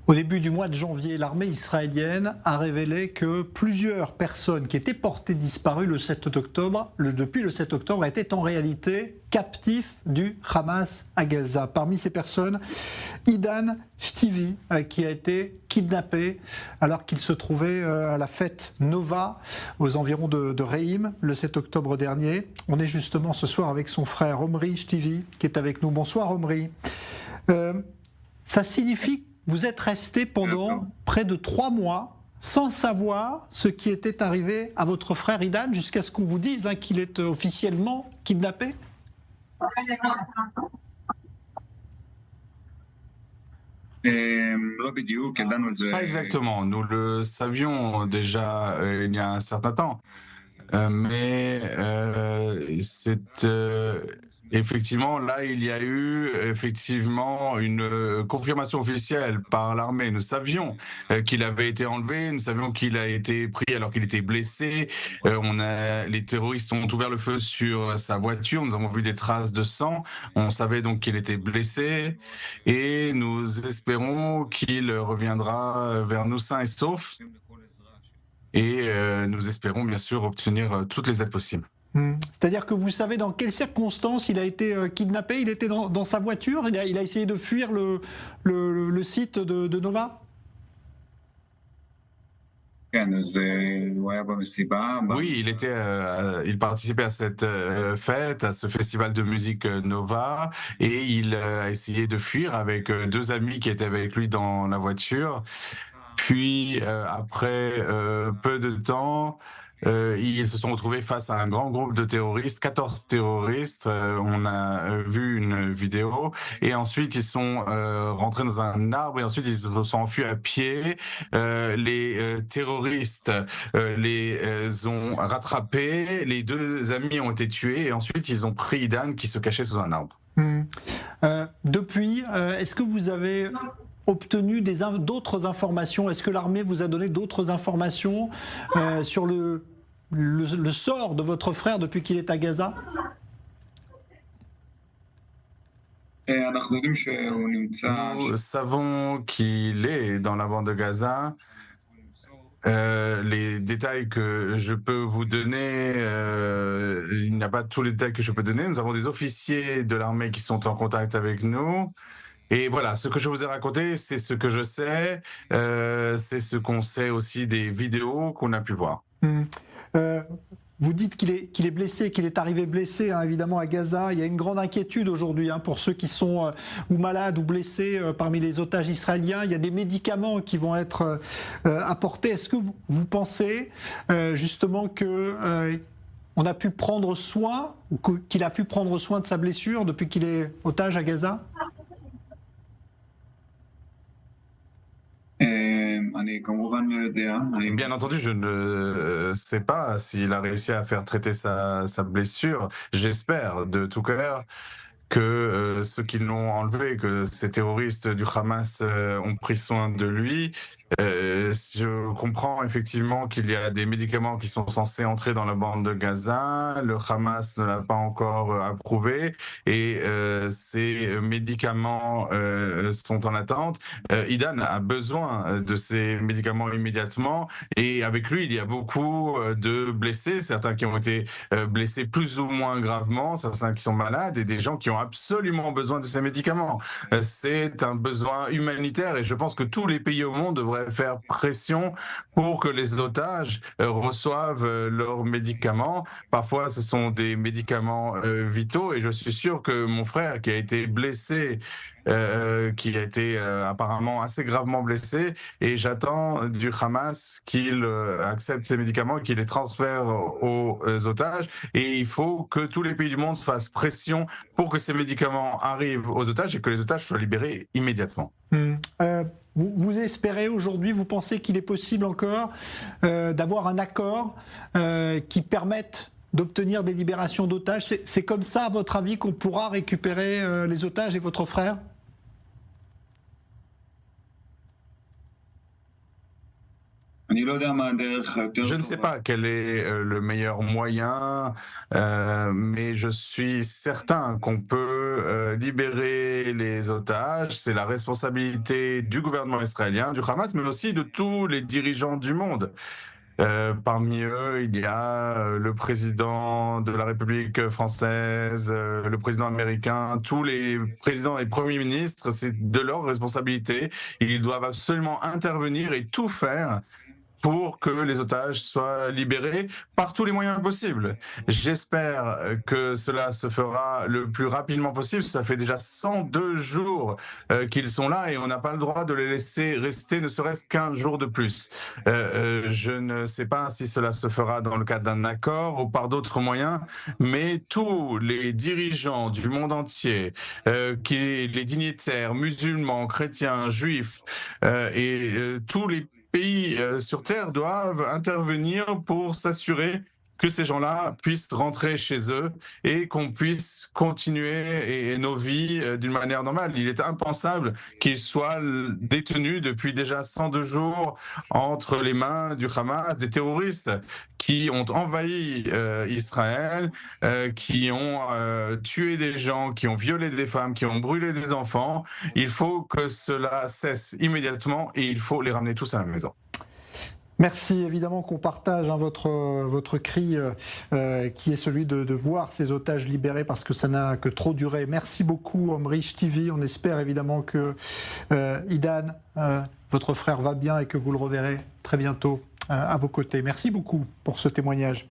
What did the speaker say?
Au début du mois de janvier, l'armée israélienne a révélé que plusieurs personnes qui étaient portées disparues depuis le 7 octobre, étaient en réalité captifs du Hamas à Gaza. Parmi ces personnes, Idan Shtivi, qui a été kidnappé alors qu'il se trouvait à la fête Nova aux environs de Reim le 7 octobre dernier. On est justement ce soir avec son frère Omri Shtivi qui est avec nous. Bonsoir Omri. Ça signifie vous êtes resté pendant près de 3 mois sans savoir ce qui était arrivé à votre frère Idan jusqu'à ce qu'on vous dise qu'il est officiellement kidnappé? Pas exactement, nous le savions déjà il y a un certain temps, mais c'est effectivement là il y a eu effectivement une confirmation officielle par l'armée. Nous savions qu'il avait été enlevé, nous savions qu'il a été pris alors qu'il était blessé. Les terroristes ont ouvert le feu sur sa voiture, nous avons vu des traces de sang, on savait donc qu'il était blessé et nous espérons qu'il reviendra vers nous sain et sauf. Et nous espérons bien sûr obtenir toutes les aides possibles. C'est-à-dire que vous savez dans quelles circonstances il a été kidnappé? Il était dans sa voiture? Il a essayé de fuir le site de Nova? Oui, il participait à cette fête, à ce festival de musique Nova, et il a essayé de fuir avec 2 amis qui étaient avec lui dans la voiture. Puis, après peu de temps, ils se sont retrouvés face à un grand groupe de terroristes, 14 terroristes. On a vu une vidéo. Et ensuite, ils sont rentrés dans un arbre et ensuite, ils se sont enfuis à pied. Les terroristes les ont rattrapés. Les 2 amis ont été tués et ensuite, ils ont pris Idan qui se cachait sous un arbre. Depuis, est-ce que vous avez obtenu d'autres informations? Est-ce que l'armée vous a donné d'autres informations sur le sort de votre frère depuis qu'il est à Gaza? Nous savons qu'il est dans la bande de Gaza. Les détails que je peux vous donner, il n'y a pas tous les détails que je peux donner. Nous avons des officiers de l'armée qui sont en contact avec nous. Et voilà, ce que je vous ai raconté, c'est ce que je sais, c'est ce qu'on sait aussi des vidéos qu'on a pu voir. Vous dites qu'il est blessé, qu'il est arrivé blessé, évidemment, à Gaza. Il y a une grande inquiétude aujourd'hui pour ceux qui sont ou malades ou blessés parmi les otages israéliens. Il y a des médicaments qui vont être apportés. Est-ce que vous pensez justement que on a pu prendre soin, ou qu'il a pu prendre soin de sa blessure depuis qu'il est otage à Gaza? Bien entendu, je ne sais pas s'il a réussi à faire traiter sa blessure. J'espère de tout cœur que ceux qui l'ont enlevé, que ces terroristes du Hamas ont pris soin de lui. Je comprends effectivement qu'il y a des médicaments qui sont censés entrer dans la bande de Gaza. Le Hamas ne l'a pas encore approuvé et ces médicaments sont en attente. Idan a besoin de ces médicaments immédiatement et avec lui, il y a beaucoup de blessés, certains qui ont été blessés plus ou moins gravement, certains qui sont malades et des gens qui ont absolument besoin de ces médicaments. C'est un besoin humanitaire et je pense que tous les pays au monde devraient faire pression pour que les otages reçoivent leurs médicaments. Parfois, ce sont des médicaments vitaux et je suis sûr que mon frère qui a été blessé, qui a été apparemment assez gravement blessé, et j'attends du Hamas qu'il accepte ces médicaments et qu'il les transfère aux otages. Et il faut que tous les pays du monde fassent pression pour que ces médicaments arrivent aux otages et que les otages soient libérés immédiatement. Vous espérez aujourd'hui, vous pensez qu'il est possible encore d'avoir un accord qui permette d'obtenir des libérations d'otages? C'est comme ça, à votre avis, qu'on pourra récupérer les otages et votre frère? Je ne sais pas quel est le meilleur moyen, mais je suis certain qu'on peut libérer les otages. C'est la responsabilité du gouvernement israélien, du Hamas, mais aussi de tous les dirigeants du monde. Parmi eux, il y a le président de la République française, le président américain, tous les présidents et premiers ministres, c'est de leur responsabilité. Ils doivent absolument intervenir et tout faire pour que les otages soient libérés par tous les moyens possibles. J'espère que cela se fera le plus rapidement possible. Ça fait déjà 102 jours qu'ils sont là et on n'a pas le droit de les laisser rester ne serait-ce qu'un jour de plus. Je ne sais pas si cela se fera dans le cadre d'un accord ou par d'autres moyens, mais tous les dirigeants du monde entier, les dignitaires musulmans, chrétiens, juifs tous les pays sur Terre doivent intervenir pour s'assurer que ces gens-là puissent rentrer chez eux et qu'on puisse continuer nos vies d'une manière normale. Il est impensable qu'ils soient détenus depuis déjà 102 jours entre les mains du Hamas, des terroristes qui ont envahi Israël, qui ont tué des gens, qui ont violé des femmes, qui ont brûlé des enfants. Il faut que cela cesse immédiatement et il faut les ramener tous à la maison. Merci, évidemment qu'on partage votre cri qui est celui de voir ces otages libérés parce que ça n'a que trop duré. Merci beaucoup Omri Shtivi, on espère évidemment que Idan, votre frère va bien et que vous le reverrez très bientôt à vos côtés. Merci beaucoup pour ce témoignage.